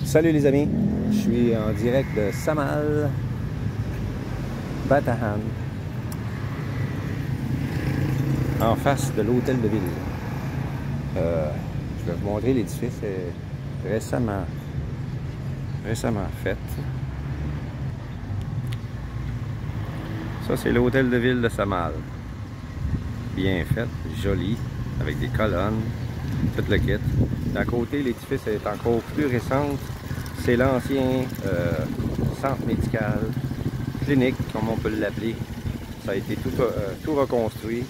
Salut les amis, je suis en direct de Samal, Batahan, en face de l'hôtel de ville. Je vais vous montrer l'édifice, c'est récemment fait. Ça c'est l'hôtel de ville de Samal. Bien fait, joli, avec des colonnes, tout le kit. D'un côté, l'édifice est encore plus récente. C'est l'ancien centre médical, clinique, comme on peut l'appeler. Ça a été tout reconstruit.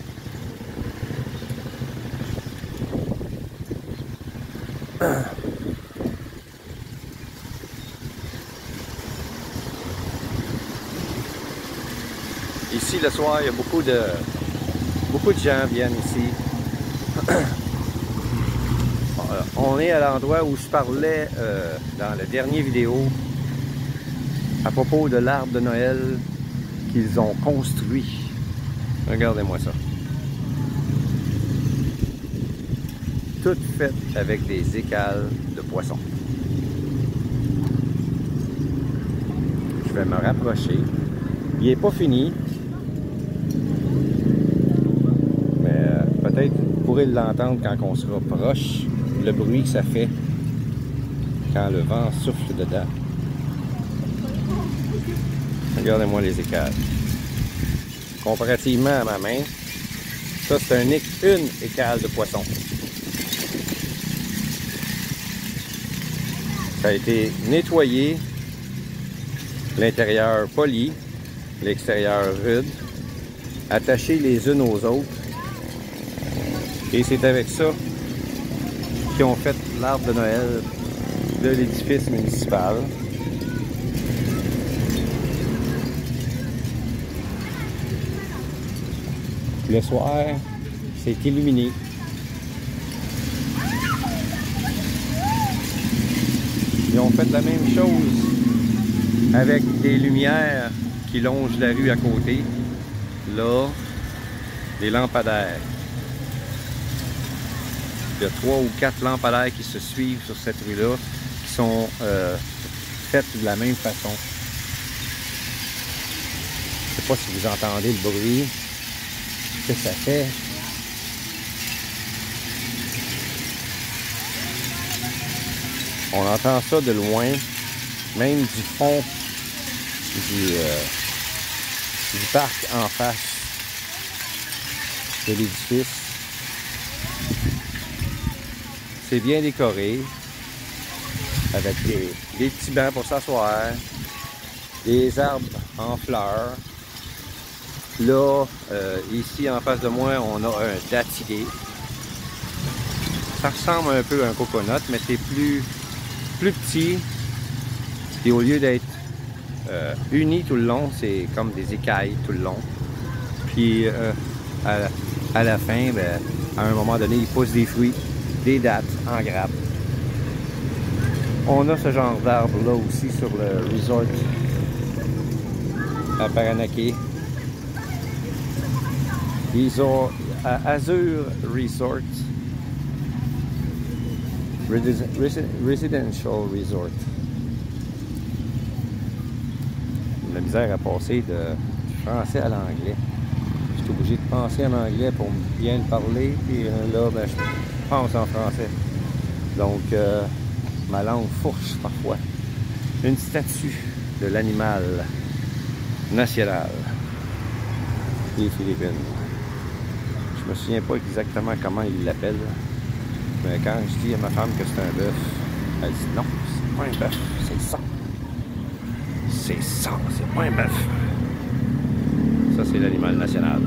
Ici, le soir, il y a beaucoup de gens viennent ici. On est à l'endroit où je parlais dans la dernière vidéo à propos de l'arbre de Noël qu'ils ont construit. Regardez-moi ça. Tout fait avec des écales de poissons. Je vais me rapprocher. Il n'est pas fini. Mais peut-être vous pourrez l'entendre quand on sera proche. Le bruit que ça fait quand le vent souffle dedans. Regardez-moi les écales. Comparativement à ma main, ça c'est une écale de poisson. Ça a été nettoyé, l'intérieur poli, l'extérieur rude, attaché les unes aux autres. Et c'est avec ça qui ont fait l'arbre de Noël de l'édifice municipal. Le soir, c'est illuminé. Ils ont fait la même chose avec des lumières qui longent la rue à côté. Là, des lampadaires. Il y a 3 ou 4 lampadaires qui se suivent sur cette rue-là, qui sont faites de la même façon. Je ne sais pas si vous entendez le bruit que ça fait. On entend ça de loin, même du fond du parc en face de l'édifice. C'est bien décoré, avec des petits bancs pour s'asseoir, des arbres en fleurs. Là, ici en face de moi, on a un dattier. Ça ressemble un peu à un coconut, mais c'est plus petit. Et au lieu d'être uni tout le long, c'est comme des écailles tout le long. Puis à la fin, ben, à un moment donné, il pousse des fruits. Des dattes en grappe. On a ce genre d'arbre là aussi sur le resort à Paranaki. Azure Resort. Residential Resort. J'ai la misère à passer du français à l'anglais. Je suis obligé de penser en anglais pour bien le parler. Puis là, ben, je pense en français. Donc, ma langue fourche parfois. Une statue de l'animal national des Philippines. Je me souviens pas exactement comment il l'appelle. Mais quand je dis à ma femme que c'est un bœuf, elle dit non, c'est pas un bœuf, c'est ça. C'est ça, c'est pas un bœuf. Ça, c'est l'animal national.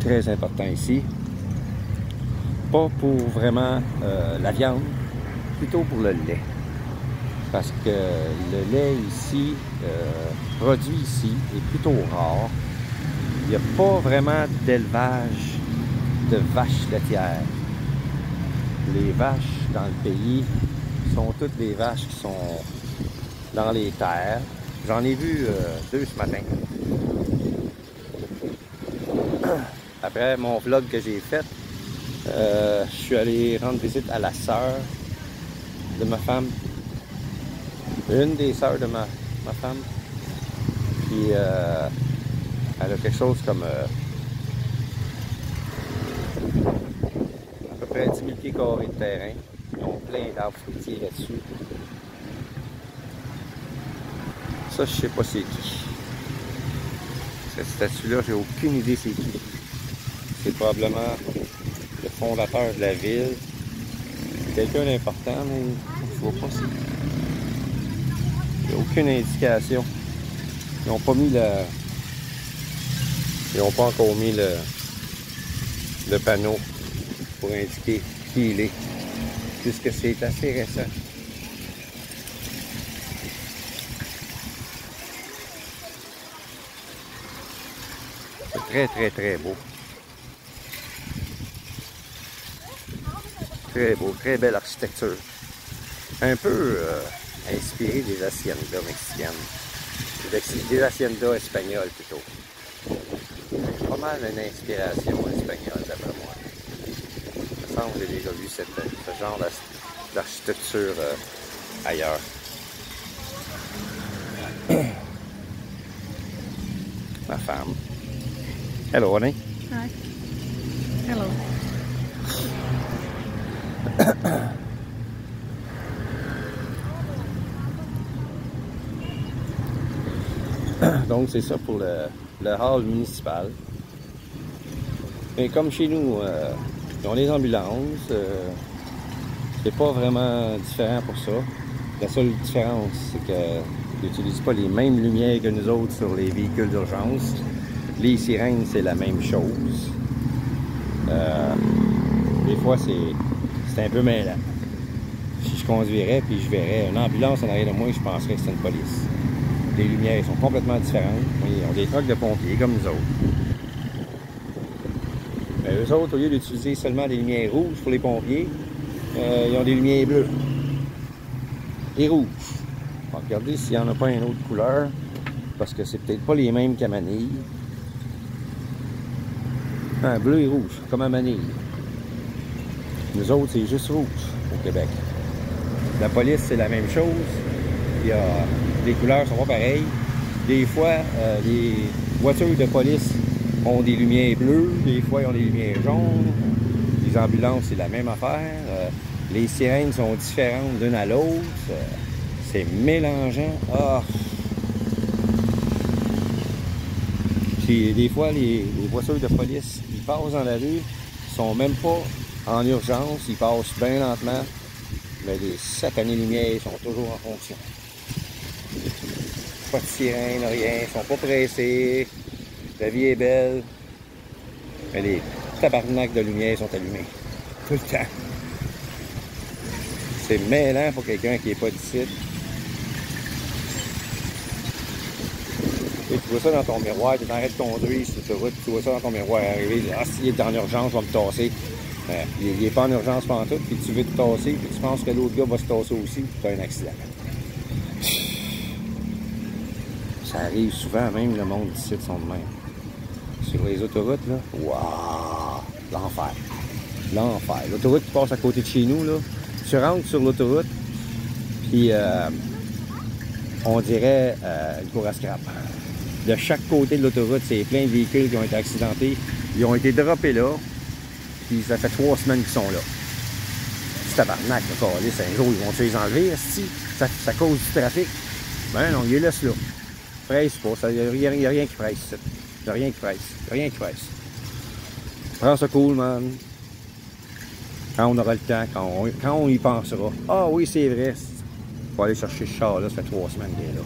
Très important ici. Pas pour vraiment la viande, plutôt pour le lait. Parce que le lait ici, produit ici, est plutôt rare. Il n'y a pas vraiment d'élevage de vaches laitières. Les vaches dans le pays sont toutes des vaches qui sont dans les terres. J'en ai vu 2 ce matin. Après mon vlog que j'ai fait, je suis allé rendre visite à la sœur de ma femme. Une des sœurs de ma femme. Puis elle a quelque chose comme à peu près 10 000 pieds carrés de terrain. Ils ont plein d'arbres fruitiers là-dessus. Ça, je sais pas c'est qui. Cette statue-là, j'ai aucune idée c'est qui. C'est probablement le fondateur de la ville. Quelqu'un d'important, mais je vois pas c'est qui. Il n'y a aucune indication. Ils n'ont pas mis le... Ils n'ont pas encore mis le panneau pour indiquer qui il est, puisque c'est assez récent. C'est très, très, très beau. Très beau, très belle architecture. Un peu inspiré des haciendas mexicaines. Des haciendas espagnoles plutôt. Pas mal une inspiration espagnole d'après moi. Il me semble que j'ai déjà vu ce genre d'architecture ailleurs. Ma femme. Hello, honey. Hi. Hello. Donc c'est ça pour le hall municipal. Et comme chez nous, ils ont les ambulances. C'est pas vraiment différent pour ça. La seule différence, c'est qu'ils n'utilisent pas les mêmes lumières que nous autres sur les véhicules d'urgence. Les sirènes, c'est la même chose. Des fois, c'est un peu mêlant. Si je conduirais puis je verrais une ambulance en arrière de moi, je penserais que c'est une police. Les lumières sont complètement différentes. Ils ont des trucks de pompiers comme nous autres. Mais eux autres, au lieu d'utiliser seulement des lumières rouges pour les pompiers, ils ont des lumières bleues et rouges. On va regarder s'il n'y en a pas une autre couleur, parce que c'est peut-être pas les mêmes qu'à Manille. Ah, bleu et rouge, comme à Manille. Nous autres, c'est juste rouge au Québec. La police, c'est la même chose. Il y a... Les couleurs sont pas pareilles. Des fois, les voitures de police ont des lumières bleues, des fois, ils ont des lumières jaunes. Les ambulances, c'est la même affaire. Les sirènes sont différentes d'une à l'autre. C'est mélangeant. Ah. Puis, des fois, les voitures de police, ils passent dans la rue, ils sont même pas en urgence, ils passent bien lentement, mais les satanées lumières sont toujours en fonction. Pas de sirène, rien, ils sont pas pressés, la vie est belle, mais les tabarnaks de lumière sont allumés, tout le temps. C'est mêlant pour quelqu'un qui n'est pas d'ici. Et tu vois ça dans ton miroir, tu t'arrêtes de conduire sur l'autoroute, tu vois ça dans ton miroir arriver, ah, s'il est en urgence, je vais me tasser. Il n'est pas en urgence pantoute, puis tu veux te tasser, puis tu penses que l'autre gars va se tasser aussi, puis tu as un accident. Ça arrive souvent, même le monde d'ici sont de même. Sur les autoroutes, là, waouh, l'enfer. L'enfer. L'autoroute qui passe à côté de chez nous, là, tu rentres sur l'autoroute, puis on dirait une cour à scrap. De chaque côté de l'autoroute, c'est plein de véhicules qui ont été accidentés. Ils ont été droppés là, puis ça fait 3 semaines qu'ils sont là. C'est tabarnak, le calice, un jour, ils vont les enlever, ça cause du trafic. Ben non, ils les laissent là. Presse pas, il n'y a rien qui presse. Il n'y a rien qui presse. Il n'y a rien qui presse. Prends ça cool, man. Quand on aura le temps, quand on y pensera. Ah oui, c'est vrai. Faut aller chercher ce char-là, ça fait 3 semaines qu'il est là.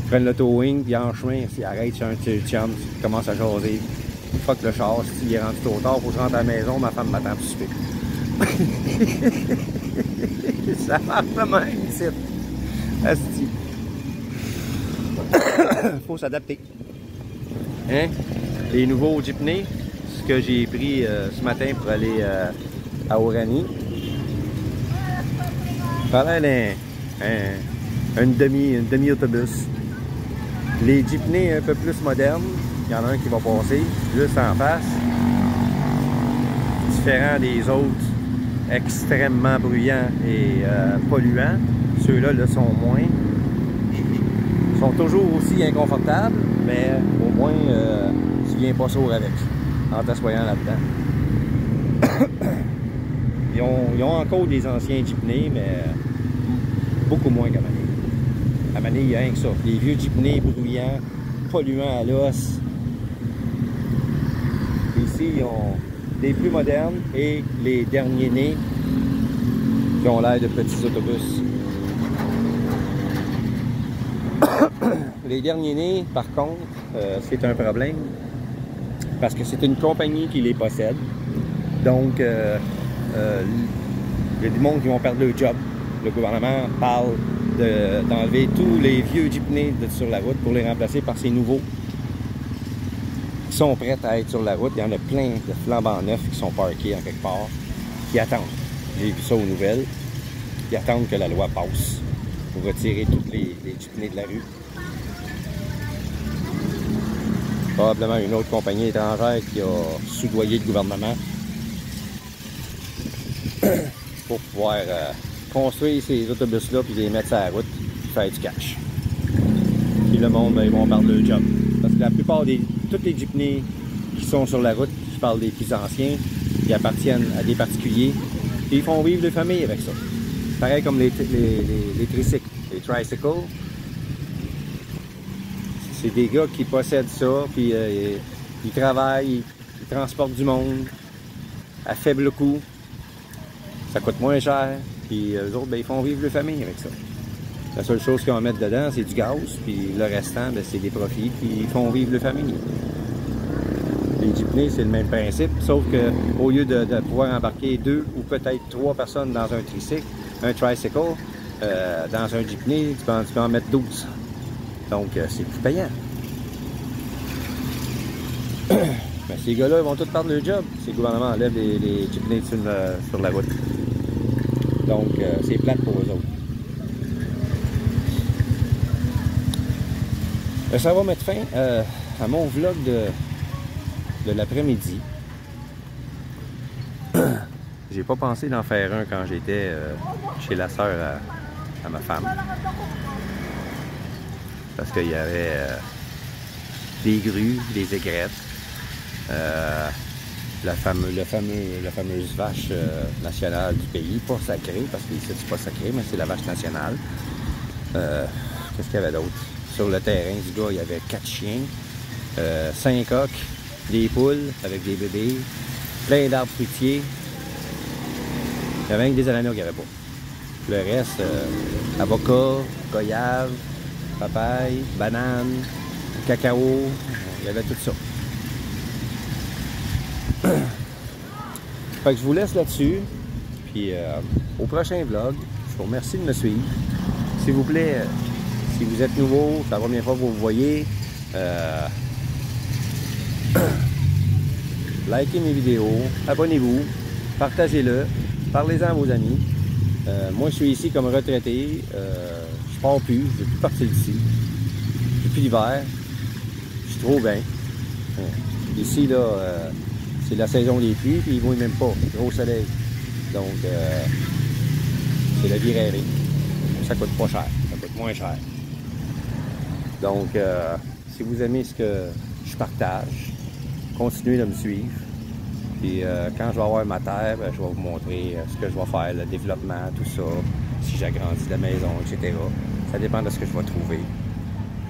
Ils prennent le towing, puis en chemin, s'il arrête sur un chum, il commence à jaser. Fuck le char, s'il est rendu trop tard, faut que je rentre à la maison, ma femme m'attend pour souper. Ça marche de même, ici. Asti. Faut s'adapter. Hein? Les nouveaux jeepneys, ce que j'ai pris ce matin pour aller à Orani. Fallait une demi-autobus. Les jeepneys un peu plus modernes, il y en a un qui va passer juste en face. Différent des autres extrêmement bruyants et polluants. Ceux-là le sont moins. Ils sont toujours aussi inconfortables, mais au moins tu viens pas sourd avec en t'assoyant là-dedans. Ils ont encore des anciens jeepneys, mais beaucoup moins qu'à Mané. À Mané, il y a rien que ça. Les vieux jeepneys bruyants, polluants à l'os. Ici, ils ont des plus modernes et les derniers nés qui ont l'air de petits autobus. Les derniers nés, par contre, c'est un problème parce que c'est une compagnie qui les possède. Donc, il y a du monde qui vont perdre leur job. Le gouvernement parle d'enlever tous les vieux jeepneys sur la route pour les remplacer par ces nouveaux qui sont prêts à être sur la route. Il y en a plein de flambants neufs qui sont parkés en quelque part, qui attendent. J'ai vu ça aux nouvelles. Qui attendent que la loi passe pour retirer tous les jeepneys de la rue. Probablement une autre compagnie étrangère qui a soudoyé le gouvernement pour pouvoir construire ces autobus-là puis les mettre sur la route et faire du cash. Puis le monde, ben, ils vont perdre leur job. Parce que la plupart tous les jeepneys qui sont sur la route, je parle des plus anciens, qui appartiennent à des particuliers, et ils font vivre les familles avec ça. Pareil comme les tricycles, les tricycles. C'est des gars qui possèdent ça, puis ils travaillent, ils transportent du monde à faible coût. Ça coûte moins cher, puis eux autres, ben, ils font vivre leur famille avec ça. La seule chose qu'ils vont mettre dedans, c'est du gaz, puis le restant, ben, c'est des profits, puis ils font vivre leur famille. Les jeepneys, c'est le même principe, sauf qu'au lieu de pouvoir embarquer 2 ou peut-être 3 personnes dans un tricycle, dans un jeepney, tu peux en mettre 12. Donc, c'est plus payant. Mais ces gars-là, ils vont tous perdre leur job si le gouvernement enlève les jeepneys sur la route. Donc, c'est plate pour eux autres. Ça va mettre fin à mon vlog de l'après-midi. J'ai pas pensé d'en faire un quand j'étais chez la sœur à ma femme. Parce qu'il y avait des grues, des aigrettes, la fameuse vache nationale du pays, pas sacrée, parce que ici c'est pas sacré, mais c'est la vache nationale. Qu'est-ce qu'il y avait d'autre? Sur le terrain du gars, il y avait 4 chiens, 5 coqs, des poules avec des bébés, plein d'arbres fruitiers. Il y avait rien que des ananas qu'il n'y avait pas. Le reste, avocat, goyave, papaye, banane, cacao, il y avait tout ça. Fait que je vous laisse là-dessus. Puis au prochain vlog, je vous remercie de me suivre. S'il vous plaît, si vous êtes nouveau, c'est la première fois que vous me voyez, likez mes vidéos, abonnez-vous, partagez-le, parlez-en à vos amis. Moi, je suis ici comme retraité. Je pars plus, je ne vais plus partir d'ici. Depuis l'hiver, je suis trop bien. Ici, là, c'est la saison des pluies, puis il ne mouille même pas. Gros soleil. Donc, c'est la vie rêvée. Ça coûte pas cher, ça coûte moins cher. Donc, si vous aimez ce que je partage, continuez de me suivre. Puis quand je vais avoir ma terre, ben, je vais vous montrer ce que je vais faire, le développement, tout ça, si j'agrandis la maison, etc. Ça dépend de ce que je vais trouver.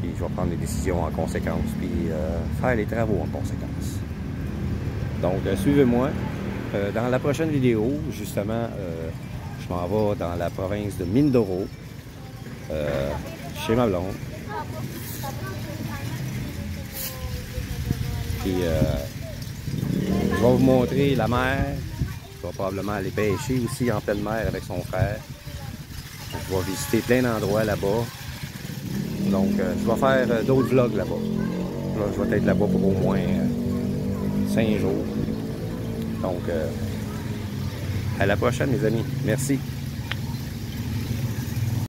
Puis je vais prendre des décisions en conséquence, puis faire les travaux en conséquence. Donc suivez-moi. Dans la prochaine vidéo, justement, je m'en vais dans la province de Mindoro, chez ma blonde. Puis je vais vous montrer la mer. Je vais probablement aller pêcher aussi en pleine mer avec son frère. Je vais visiter plein d'endroits là-bas. Donc, je vais faire d'autres vlogs là-bas. Là, je vais être là-bas pour au moins 5 jours. Donc, à la prochaine, les amis. Merci.